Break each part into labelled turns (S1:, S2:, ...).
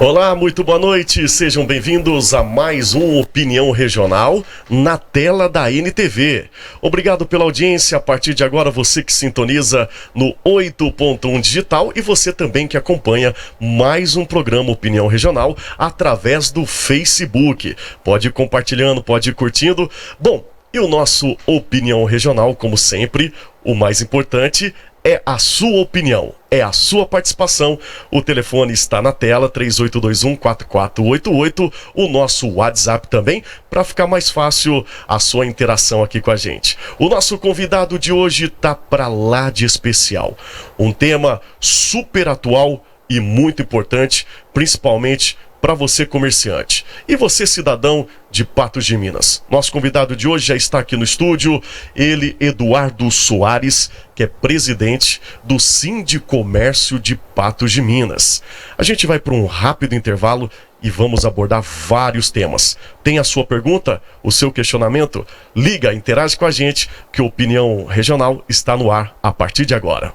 S1: Olá, muito boa noite, sejam bem-vindos a mais um Opinião Regional na tela da NTV. Obrigado pela audiência, a partir de agora você que sintoniza no 8.1 Digital e você também que acompanha mais um programa Opinião Regional através do Facebook. Pode ir compartilhando, pode ir curtindo. Bom, e o nosso Opinião Regional, como sempre, o mais importante é a sua opinião, é a sua participação. O telefone está na tela, 3821-4488, o nosso WhatsApp também, para ficar mais fácil a sua interação aqui com a gente. O nosso convidado de hoje está para lá de especial. Um tema super atual e muito importante, principalmente para você comerciante e você cidadão de Patos de Minas. Nosso convidado de hoje já está aqui no estúdio, ele, Eduardo Soares, que é presidente do Sindicomércio de Patos de Minas. A gente vai para um rápido intervalo e vamos abordar vários temas. Tem a sua pergunta, o seu questionamento? Liga, interage com a gente, que a Opinião Regional está no ar a partir de agora.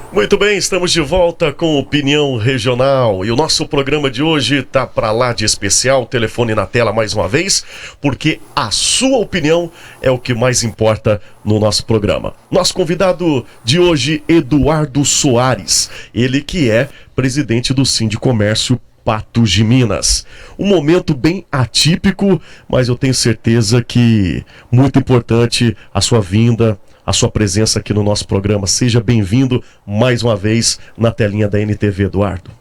S1: Muito bem, estamos de volta com Opinião Regional e o nosso programa de hoje tá para lá de especial. Telefone na tela mais uma vez, porque a sua opinião é o que mais importa no nosso programa. Nosso convidado de hoje, Eduardo Soares, ele que é presidente do Sindicomércio Patos de Minas. Um momento bem atípico, mas eu tenho certeza que muito importante a sua vinda, a sua presença aqui no nosso programa. Seja bem-vindo mais uma vez na telinha da NTV, Eduardo.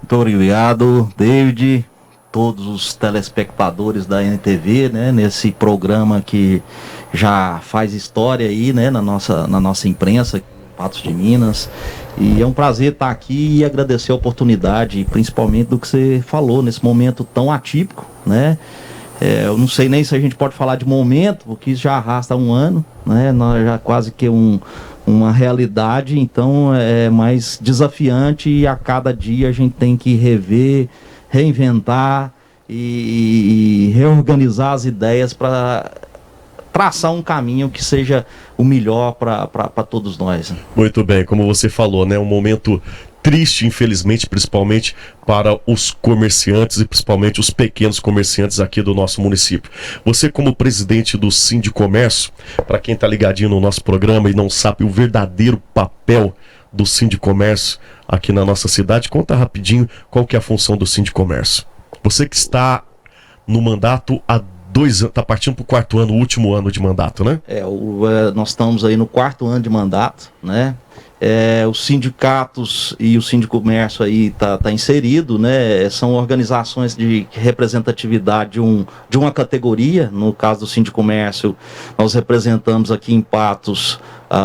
S2: Muito obrigado, David, todos os telespectadores da NTV, né, nesse programa que já faz história aí, né, na nossa imprensa, Patos de Minas. E é um prazer estar aqui e agradecer a oportunidade, principalmente do que você falou nesse momento tão atípico, né? Eu não sei nem se a gente pode falar de momento, porque isso já arrasta um ano, né? Nós já quase que uma realidade, então é mais desafiante e a cada dia a gente tem que rever, reinventar e reorganizar as ideias para traçar um caminho que seja o melhor para todos nós.
S1: Muito bem, como você falou, né? Um momento triste, infelizmente, principalmente para os comerciantes e principalmente os pequenos comerciantes aqui do nosso município. Você, como presidente do Sindicomércio, para quem está ligadinho no nosso programa e não sabe o verdadeiro papel do Sindicomércio aqui na nossa cidade, conta rapidinho qual que é a função do Sindicomércio. Você que está no mandato há 2 anos, está partindo para o 4º ano, o último ano de mandato, né?
S2: Nós estamos aí no 4º ano de mandato, né? Os sindicatos e o Sindicomércio aí tá inserido, né? São organizações de representatividade de uma categoria. No caso do Sindicomércio, nós representamos aqui em Patos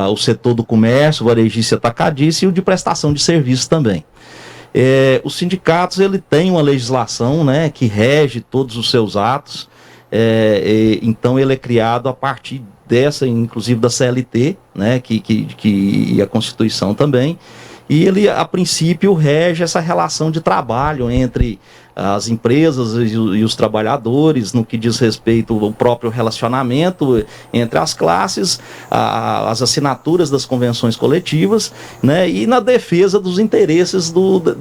S2: o setor do comércio, varejista e atacadista, e o de prestação de serviços também. Os sindicatos, ele tem uma legislação, né, que rege todos os seus atos. Então ele é criado a partir dessa, inclusive da CLT, né, que a Constituição também, e ele a princípio rege essa relação de trabalho entre as empresas e os trabalhadores, no que diz respeito ao próprio relacionamento entre as classes, as assinaturas das convenções coletivas, né, e na defesa dos interesses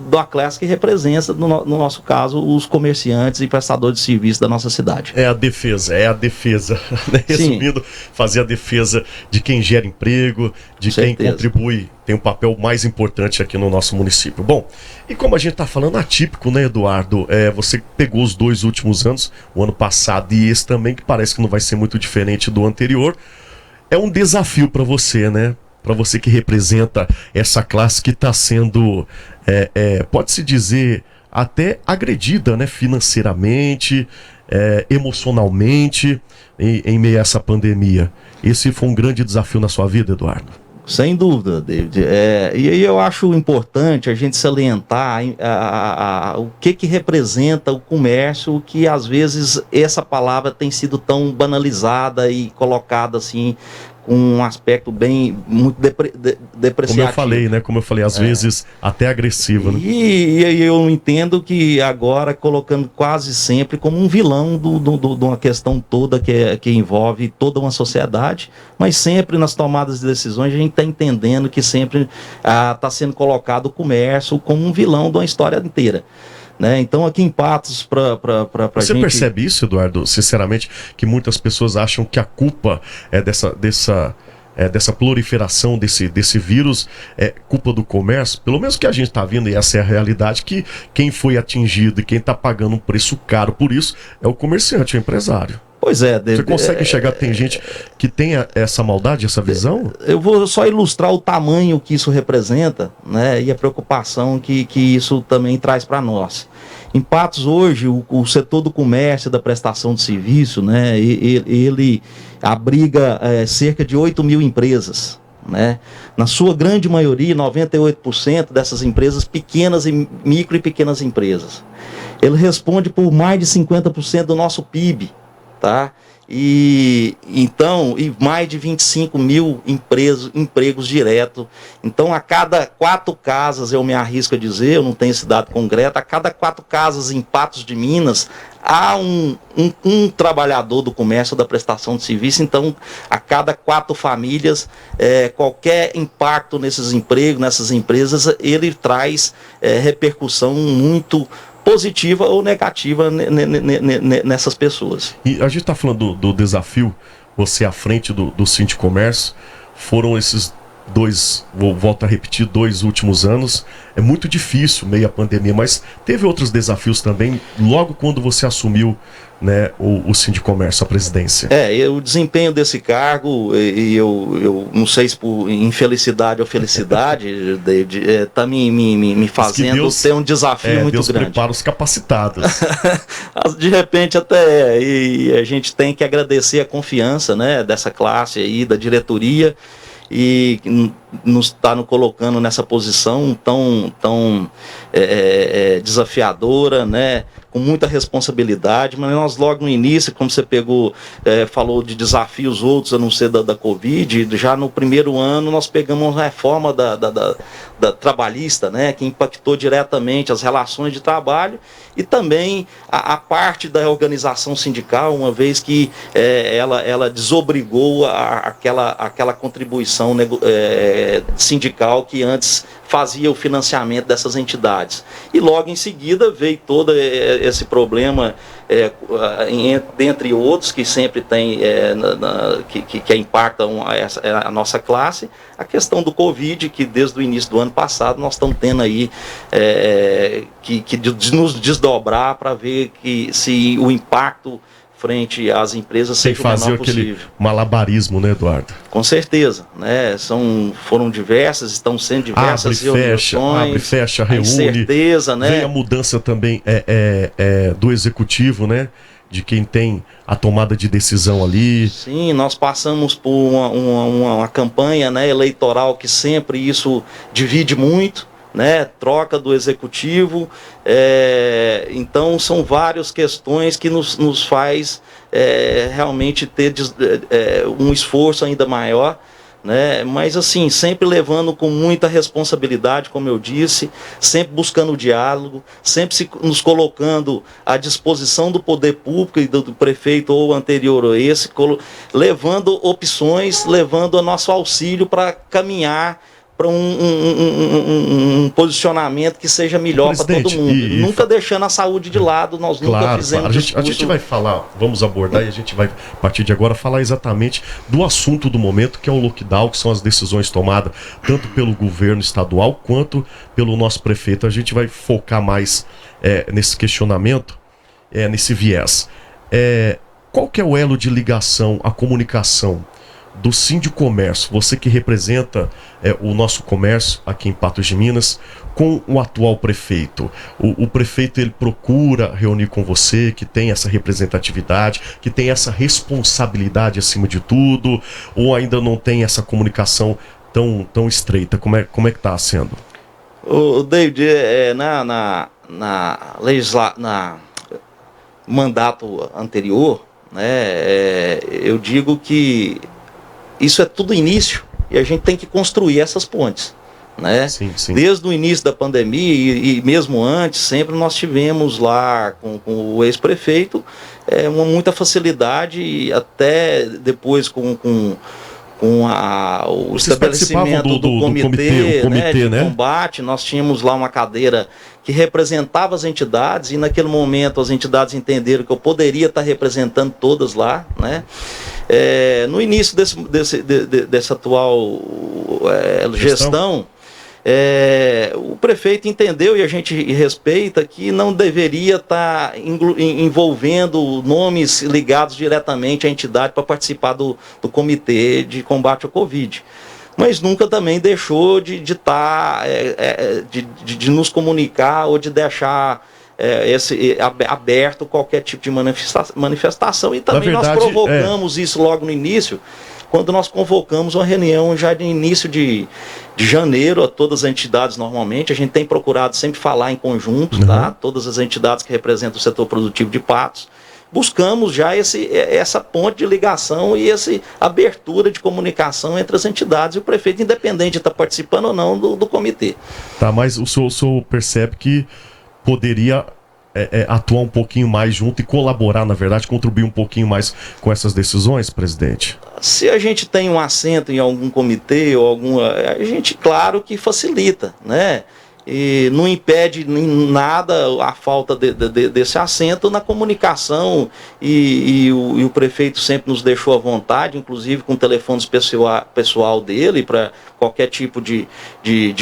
S2: da classe que representa, no nosso caso, os comerciantes e prestadores de serviço da nossa cidade.
S1: É a defesa, né? Resumindo, fazer a defesa de quem gera emprego, de quem contribui, tem um papel mais importante aqui no nosso município. Bom, e como a gente está falando atípico, né, Eduardo? Você pegou os 2 últimos anos, o ano passado e esse também, que parece que não vai ser muito diferente do anterior. É um desafio para você, né? Para você que representa essa classe que está sendo, pode-se dizer, até agredida, né, financeiramente, emocionalmente, em meio a essa pandemia. Esse foi um grande desafio na sua vida, Eduardo?
S2: Sem dúvida, David. E aí eu acho importante a gente salientar o que representa o comércio, que às vezes essa palavra tem sido tão banalizada e colocada assim com um aspecto bem muito depreciativo.
S1: Como eu falei, às vezes até agressivo, né?
S2: E eu entendo que agora colocando quase sempre como um vilão de uma questão toda que envolve toda uma sociedade, mas sempre nas tomadas de decisões a gente está entendendo que sempre está sendo colocado o comércio como um vilão de uma história inteira, né? Então aqui em Patos, para
S1: Você
S2: gente...
S1: percebe isso, Eduardo, sinceramente, que muitas pessoas acham que a culpa é dessa proliferação desse vírus é culpa do comércio? Pelo menos que a gente está vendo, e essa é a realidade, que quem foi atingido e quem está pagando um preço caro por isso é o comerciante, o empresário.
S2: Pois é.
S1: Você consegue enxergar, tem gente que tem essa maldade, essa visão?
S2: Eu vou só ilustrar o tamanho que isso representa, né, e a preocupação que isso também traz para nós. Em Patos hoje, o setor do comércio e da prestação de serviço, né, ele abriga cerca de 8 mil empresas. Né? Na sua grande maioria, 98% dessas empresas, micro e pequenas empresas. Ele responde por mais de 50% do nosso PIB. Tá? E mais de 25 mil empregos diretos. Então, a cada 4 casas, eu me arrisco a dizer, eu não tenho esse dado concreto, a cada 4 casas em Patos de Minas, há um trabalhador do comércio ou da prestação de serviço. Então, a cada 4 famílias, qualquer impacto nesses empregos, nessas empresas, ele traz repercussão muito positiva ou negativa nessas pessoas.
S1: E a gente está falando do desafio, você à frente do Sindicomércio, foram esses 2, volto a repetir, 2 últimos anos. É muito difícil, meio à pandemia, mas teve outros desafios também, logo quando você assumiu, né, o Sindicomércio, a presidência.
S2: O desempenho desse cargo, e eu não sei se por infelicidade ou felicidade, David, está me fazendo ter um desafio muito
S1: Deus
S2: grande.
S1: Prepara os capacitados.
S2: De repente até, e a gente tem que agradecer a confiança, né, dessa classe aí, da diretoria, e nos está nos colocando nessa posição tão desafiadora, né, com muita responsabilidade. Mas nós logo no início, como você falou de desafios outros, a não ser da Covid, já no primeiro ano nós pegamos uma reforma da trabalhista, né, que impactou diretamente as relações de trabalho e também a parte da organização sindical, uma vez que ela desobrigou aquela contribuição sindical que antes fazia o financiamento dessas entidades. E logo em seguida veio todo esse problema, dentre outros, que sempre tem, que impactam a nossa classe, a questão do Covid, que desde o início do ano passado nós estamos tendo aí que nos desdobrar para ver se o impacto frente às empresas seja o menor possível.
S1: Aquele malabarismo, né, Eduardo?
S2: Com certeza, né? Foram diversas, estão sendo diversas reuniões.
S1: Abre, fecha, reúne.
S2: Incerteza, né?
S1: Vem a mudança também do executivo, né? De quem tem a tomada de decisão ali.
S2: Sim, nós passamos por uma campanha, né, eleitoral que sempre isso divide muito, né, troca do executivo, então são várias questões que nos faz realmente ter um esforço ainda maior, né, mas assim, sempre levando com muita responsabilidade, como eu disse, sempre buscando o diálogo, sempre nos colocando à disposição do poder público e do prefeito ou anterior a esse, levando opções, levando o nosso auxílio para caminhar para um posicionamento que seja melhor para todo mundo. Nunca deixando a saúde de lado, nós nunca fizemos.
S1: A gente vai falar, vamos abordar e a gente vai, a partir de agora, falar exatamente do assunto do momento, que é o lockdown, que são as decisões tomadas tanto pelo governo estadual quanto pelo nosso prefeito. A gente vai focar mais nesse questionamento, nesse viés. Qual que é o elo de ligação, a comunicação do Sindicomércio, você que representa o nosso comércio aqui em Patos de Minas, com o atual prefeito? O prefeito, ele procura reunir com você, que tem essa representatividade, que tem essa responsabilidade acima de tudo, ou ainda não tem essa comunicação tão estreita? Como é que está sendo?
S2: O David, na mandato anterior, né, eu digo que isso é tudo início e a gente tem que construir essas pontes, né?
S1: Sim.
S2: Desde o início da pandemia e mesmo antes, sempre nós tivemos lá com o ex-prefeito muita facilidade, e até depois com o estabelecimento do comitê, de combate. Nós tínhamos lá uma cadeira que representava as entidades, e naquele momento as entidades entenderam que eu poderia estar representando todas lá, né? No início dessa atual gestão, o prefeito entendeu, e a gente respeita, que não deveria estar envolvendo nomes ligados diretamente à entidade para participar do comitê de combate ao Covid. Mas nunca também deixou de nos comunicar ou de deixar aberto qualquer tipo de manifestação. E também nós provocamos isso logo no início, quando nós convocamos uma reunião já de início de janeiro, a todas as entidades normalmente. A gente tem procurado sempre falar em conjunto, tá? Todas as entidades que representam o setor produtivo de Patos. Buscamos já essa ponte de ligação e essa abertura de comunicação entre as entidades e o prefeito, independente de estar participando ou não do comitê.
S1: Tá, mas o senhor percebe que poderia atuar um pouquinho mais junto e colaborar, na verdade, contribuir um pouquinho mais com essas decisões, presidente?
S2: Se a gente tem um assento em algum comitê ou a gente, claro que facilita, né? E não impede em nada a falta desse assento na comunicação, e o prefeito sempre nos deixou à vontade, inclusive com o telefone pessoal dele, para qualquer tipo de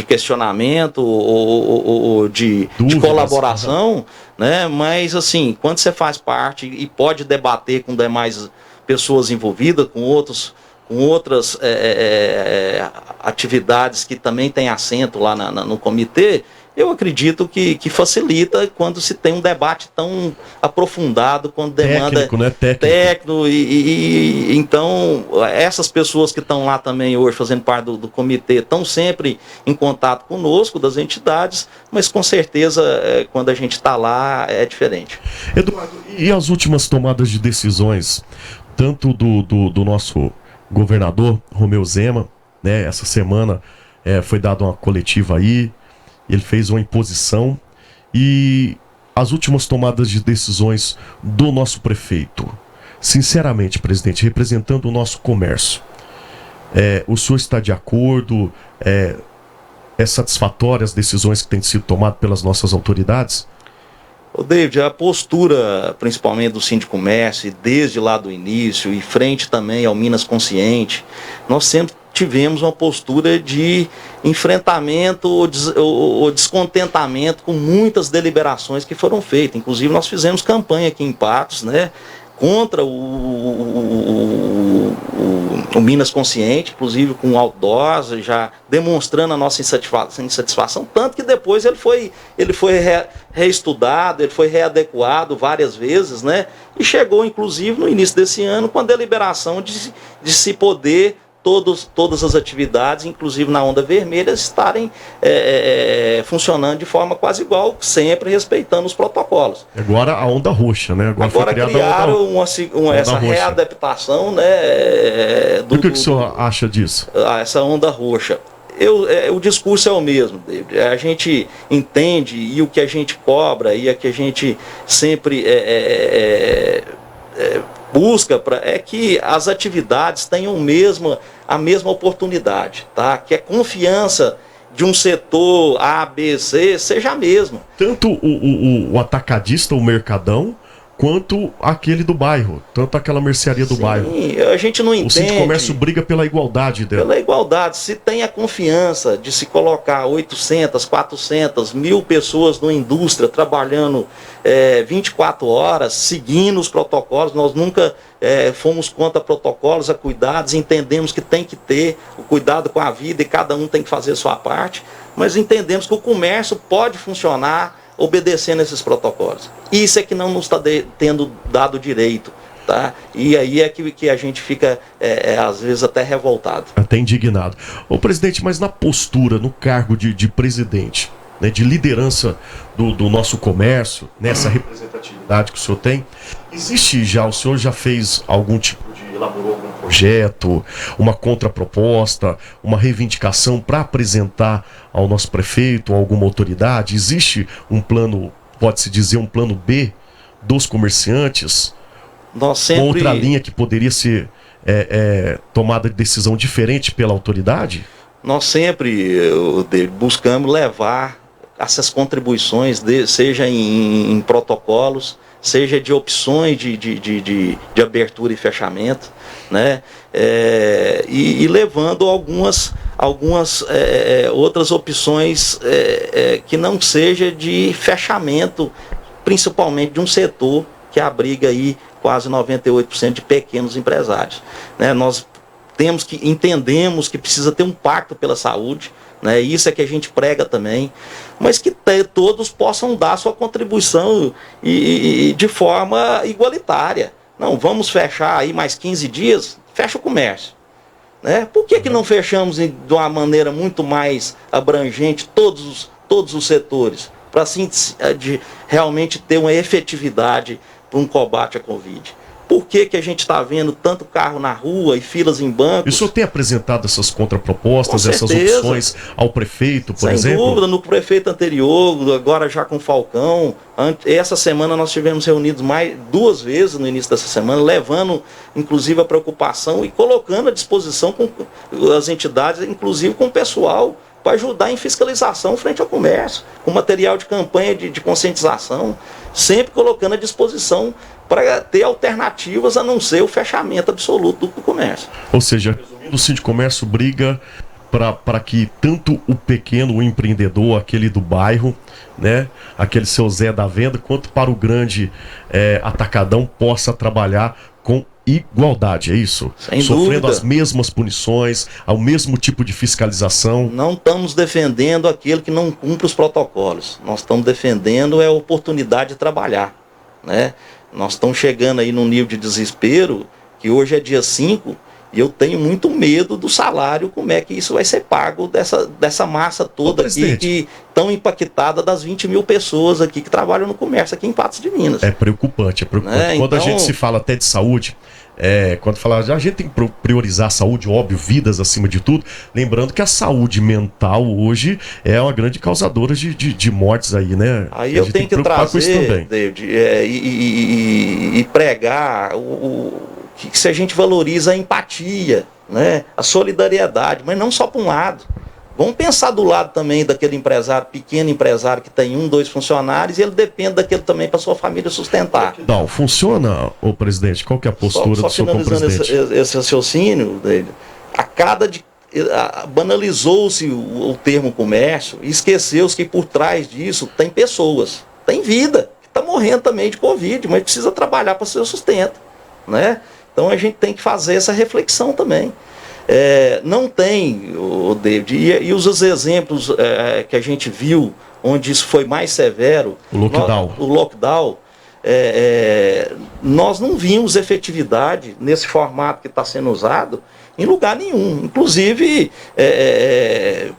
S2: questionamento ou de colaboração, né? Mas assim, quando você faz parte e pode debater com demais pessoas envolvidas, com outras atividades que também têm assento lá no comitê, eu acredito que facilita quando se tem um debate tão aprofundado, quando demanda técnico. Então, essas pessoas que estão lá também hoje fazendo parte do comitê estão sempre em contato conosco, das entidades, mas com certeza quando a gente está lá é diferente.
S1: Eduardo, e as últimas tomadas de decisões, tanto do nosso governador Romeu Zema, né? Essa semana foi dada uma coletiva aí, ele fez uma imposição, e as últimas tomadas de decisões do nosso prefeito. Sinceramente, presidente, representando o nosso comércio, o senhor está de acordo? É satisfatória as decisões que têm sido tomadas pelas nossas autoridades?
S2: David, a postura principalmente do Sindicomércio, desde lá do início, e frente também ao Minas Consciente, nós sempre tivemos uma postura de enfrentamento ou descontentamento com muitas deliberações que foram feitas. Inclusive nós fizemos campanha aqui em Patos, né, contra o Minas Consciente, inclusive com outdoors, já demonstrando a nossa insatisfação, tanto que depois ele foi reestudado, ele foi readequado várias vezes, né? E chegou, inclusive, no início desse ano, com a deliberação de se poder todas as atividades, inclusive na onda vermelha, estarem funcionando de forma quase igual, sempre respeitando os protocolos.
S1: Agora a onda roxa, né?
S2: Agora criaram essa readaptação, né?
S1: O que o senhor acha disso?
S2: Essa onda roxa. O discurso é o mesmo, David. A gente entende, e o que a gente cobra, e o que a gente sempre busca é que as atividades tenham a mesma oportunidade, tá? Que a confiança de um setor A, B, C seja a mesma.
S1: Tanto o atacadista, o mercadão, quanto aquele do bairro, tanto aquela mercearia do bairro.
S2: A gente não entende.
S1: O Sindicomércio briga pela igualdade dela.
S2: Pela igualdade. Se tem a confiança de se colocar 800, 400, 1000 pessoas numa indústria trabalhando 24 horas, seguindo os protocolos, nós nunca fomos contra protocolos, a cuidados, entendemos que tem que ter o cuidado com a vida e cada um tem que fazer a sua parte, mas entendemos que o comércio pode funcionar obedecendo esses protocolos. Isso é que não nos está tendo dado direito, tá? E aí é que a gente fica, às vezes, até revoltado.
S1: Até indignado. Ô, presidente, mas na postura, no cargo de presidente, né, de liderança do nosso comércio, nessa representatividade que o senhor tem, o senhor já fez algum tipo elaborou algum projeto, uma contraproposta, uma reivindicação para apresentar ao nosso prefeito, a alguma autoridade? Existe um plano, pode-se dizer, um plano B dos comerciantes?
S2: Nós sempre...
S1: Uma outra linha que poderia ser tomada de decisão diferente pela autoridade?
S2: Nós sempre buscamos levar essas contribuições, seja em protocolos, seja de opções de abertura e fechamento, né? E levando algumas outras opções que não seja de fechamento, principalmente de um setor que abriga aí quase 98% de pequenos empresários, né? Nós entendemos que precisa ter um pacto pela saúde, né? Isso é que a gente prega também, mas que todos possam dar sua contribuição e de forma igualitária. Não, vamos fechar aí mais 15 dias, fecha o comércio, né? Por que não fechamos de uma maneira muito mais abrangente todos os setores, para assim realmente ter uma efetividade para um combate à Covid? Por que a gente está vendo tanto carro na rua e filas em bancos?
S1: E o senhor tem apresentado essas contrapropostas, essas opções ao prefeito, por exemplo?
S2: Sem dúvida, no prefeito anterior, agora já com o Falcão. Essa semana nós tivemos reunidos mais 2 vezes no início dessa semana, levando inclusive a preocupação e colocando à disposição com as entidades, inclusive com o pessoal, para ajudar em fiscalização frente ao comércio, com material de campanha de conscientização, sempre colocando à disposição para ter alternativas a não ser o fechamento absoluto do comércio.
S1: Ou seja, o Sindicomércio briga para que tanto o pequeno, o empreendedor, aquele do bairro, né, aquele seu Zé da venda, quanto para o grande atacadão possa trabalhar com igualdade, é isso?
S2: Sem
S1: Sofrendo
S2: dúvida.
S1: as mesmas punições, ao mesmo tipo de fiscalização.
S2: Não estamos defendendo aquele que não cumpre os protocolos. Nós estamos defendendo a oportunidade de trabalhar, né? Nós estamos chegando aí num nível de desespero que hoje é dia 5 e eu tenho muito medo do salário, como é que isso vai ser pago dessa massa toda aqui, que tão impactada das 20 mil pessoas aqui que trabalham no comércio aqui em Patos de Minas.
S1: É preocupante, é preocupante. Quando a gente se fala até de saúde, quando fala, a gente tem que priorizar a saúde, óbvio, vidas acima de tudo, lembrando que a saúde mental hoje é uma grande causadora de mortes aí, né?
S2: Aí eu tenho que trazer, David, e pregar que se a gente valoriza a empatia, né, a solidariedade, mas não só para um lado. Vamos pensar do lado também daquele empresário, pequeno empresário que tem 1, 2 funcionários e ele depende daquele também para sua família sustentar.
S1: Não, funciona, ô presidente? Qual que é a postura do senhor como presidente?
S2: Finalizando esse raciocínio, banalizou-se o termo comércio e esqueceu-se que por trás disso tem pessoas, tem vida, que está morrendo também de Covid, mas precisa trabalhar para seu sustento, né? Então a gente tem que fazer essa reflexão também. Não tem, David, e os exemplos que a gente viu, onde isso foi mais severo, o lockdown, nós não vimos efetividade nesse formato que está sendo usado em lugar nenhum, inclusive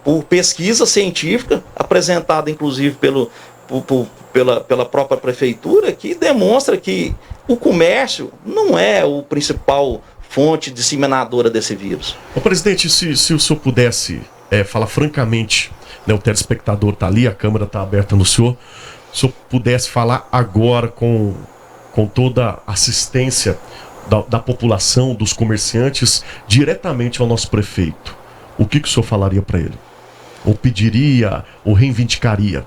S2: por pesquisa científica, apresentada inclusive pela própria prefeitura, que demonstra que o comércio não é o principal fonte disseminadora desse vírus.
S1: Ô presidente, se o senhor pudesse falar francamente, né, o telespectador está ali, a câmera está aberta no senhor, se o senhor pudesse falar agora com toda a assistência da população, dos comerciantes, diretamente ao nosso prefeito, o que o senhor falaria para ele? Ou pediria, ou reivindicaria?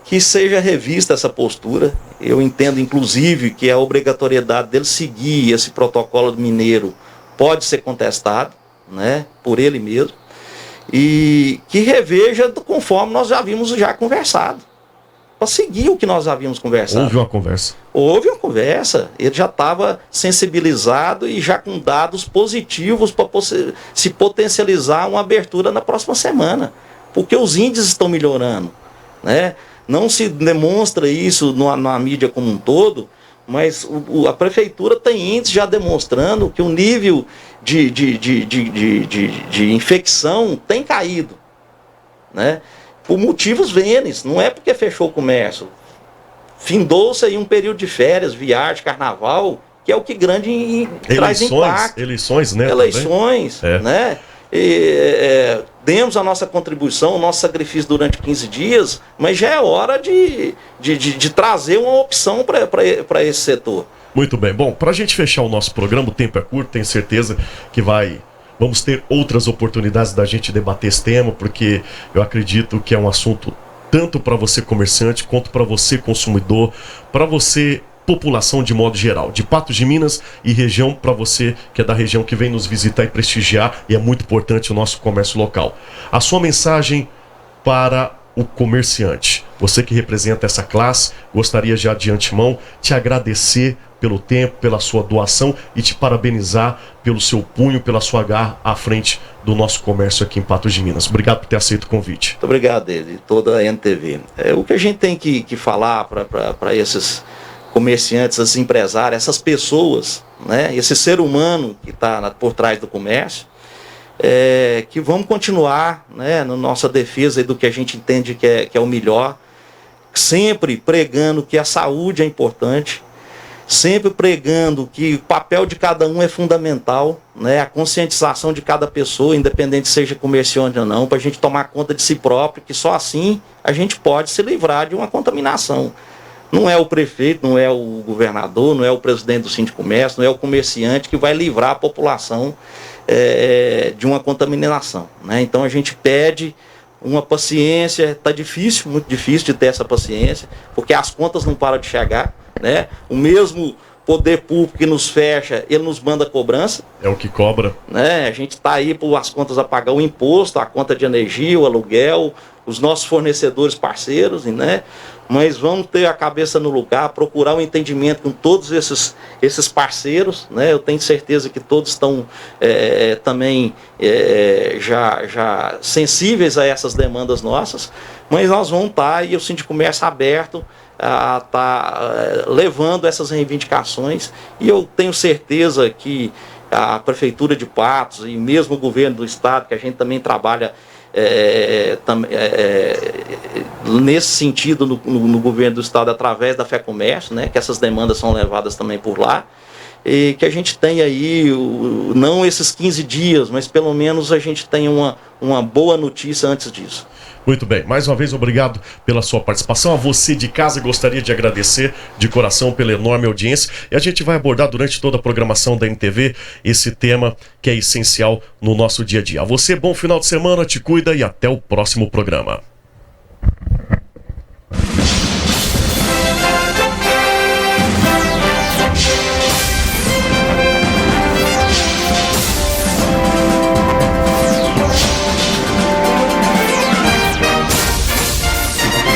S2: Que seja revista essa postura. Eu entendo, inclusive, que a obrigatoriedade dele seguir esse protocolo mineiro pode ser contestado, né, por ele mesmo, e que reveja conforme nós já havíamos conversado, para seguir o que nós havíamos conversado.
S1: Houve uma conversa.
S2: Houve uma conversa. Ele já estava sensibilizado e já com dados positivos para se potencializar uma abertura na próxima semana, porque os índices estão melhorando, né? Não se demonstra isso na mídia como um todo, mas a prefeitura tem índices já demonstrando que o nível de infecção tem caído, né? Por motivos vênis, não é porque fechou o comércio. Findou-se aí um período de férias, viagem, carnaval, que é o que traz impacto.
S1: Eleições, né?
S2: Eleições, né? Demos a nossa contribuição, o nosso sacrifício durante 15 dias, mas já é hora de trazer uma opção para esse setor.
S1: Muito bem. Bom, para a gente fechar o nosso programa, o tempo é curto, tenho certeza que vamos ter outras oportunidades da gente debater esse tema, porque eu acredito que é um assunto tanto para você comerciante, quanto para você consumidor, para você população de modo geral, de Patos de Minas e região, para você que é da região, que vem nos visitar e prestigiar, e é muito importante o nosso comércio local. A sua mensagem para o comerciante, você que representa essa classe, gostaria já de antemão te agradecer pelo tempo, pela sua doação e te parabenizar pelo seu punho, pela sua garra à frente do nosso comércio aqui em Patos de Minas. Obrigado por ter aceito o convite.
S2: Muito obrigado, Dele, toda a NTV. O que a gente tem que falar para esses comerciantes, esses empresários, essas pessoas, né, esse ser humano que está por trás do comércio, que vamos continuar, né, na nossa defesa do que a gente entende que é o melhor, sempre pregando que a saúde é importante, sempre pregando que o papel de cada um é fundamental, né, a conscientização de cada pessoa, independente seja comerciante ou não, para a gente tomar conta de si próprio, que só assim a gente pode se livrar de uma contaminação. Não é o prefeito, não é o governador, não é o presidente do Sindicomércio, não é o comerciante que vai livrar a população de uma contaminação, né? Então a gente pede uma paciência, está difícil, muito difícil de ter essa paciência, porque as contas não param de chegar, né? O mesmo poder público que nos fecha, ele nos manda cobrança.
S1: É o que cobra.
S2: Né? A gente está aí por as contas a pagar o imposto, a conta de energia, o aluguel, os nossos fornecedores parceiros, né? Mas vamos ter a cabeça no lugar, procurar um entendimento com todos esses parceiros, né? Eu tenho certeza que todos estão também já sensíveis a essas demandas nossas, mas nós vamos estar, e o Sindicomércio aberto a estar levando essas reivindicações, e eu tenho certeza que a Prefeitura de Patos e mesmo o governo do Estado, que a gente também trabalha nesse sentido no governo do Estado através da FEComércio, né, que essas demandas são levadas também por lá, e que a gente tenha aí, não esses 15 dias, mas pelo menos a gente tenha uma boa notícia antes disso.
S1: Muito bem, mais uma vez obrigado pela sua participação. A você de casa, gostaria de agradecer de coração pela enorme audiência, e a gente vai abordar durante toda a programação da NTV esse tema que é essencial no nosso dia a dia. A você, bom final de semana, te cuida e até o próximo programa.